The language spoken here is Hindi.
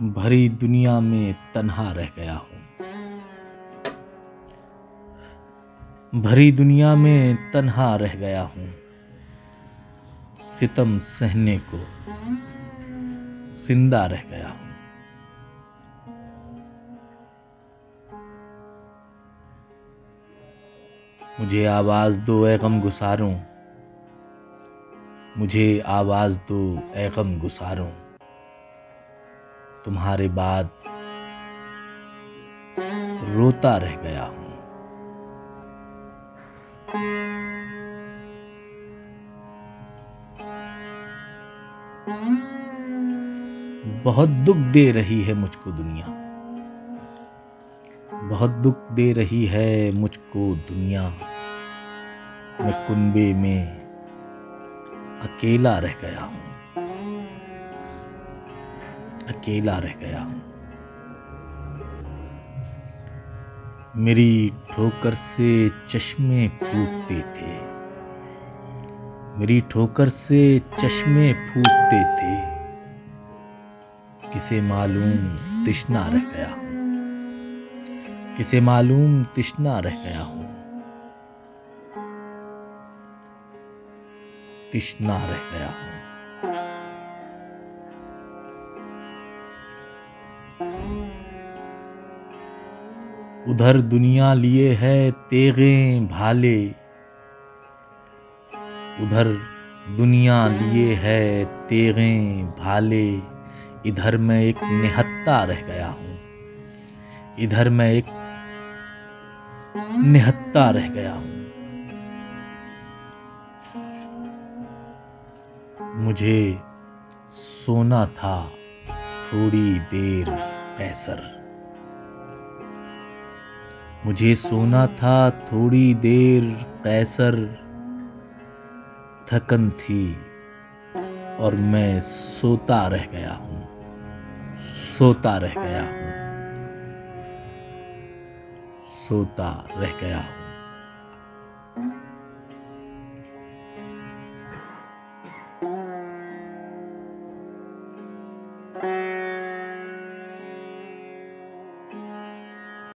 भरी दुनिया में तन्हा रह गया हूँ। भरी दुनिया में तन्हा रह गया हूँ। सितम सहने को जिंदा रह गया हूँ। मुझे आवाज दो ए गम गुसारों, मुझे आवाज दो ए गम गुसारों। तुम्हारे बाद रोता रह गया हूँ। बहुत दुख दे रही है मुझको दुनिया, बहुत दुख दे रही है मुझको दुनिया। मैं कुनबे में अकेला रह गया हूँ, अकेला रह गया हूँ। मेरी ठोकर से चश्मे फूटते थे, मेरी ठोकर से चश्मे फूटते थे। किसे मालूम तृष्णा रह गया हूँ, किसे मालूम तृष्णा रह गया हूँ, तृष्णा रह गया हूँ। उधर दुनिया लिए है तेगे भाले, उधर दुनिया लिए है तेगे भाले। इधर मैं एक निहत्ता रह गया हूँ, इधर मैं एक निहत्ता रह गया हूँ। मुझे सोना था थोड़ी देर कैसर, मुझे सोना था थोड़ी देर कैसर। थकन थी और मैं सोता रह गया हूँ, सोता रह गया हूँ, सोता रह गया हूँ।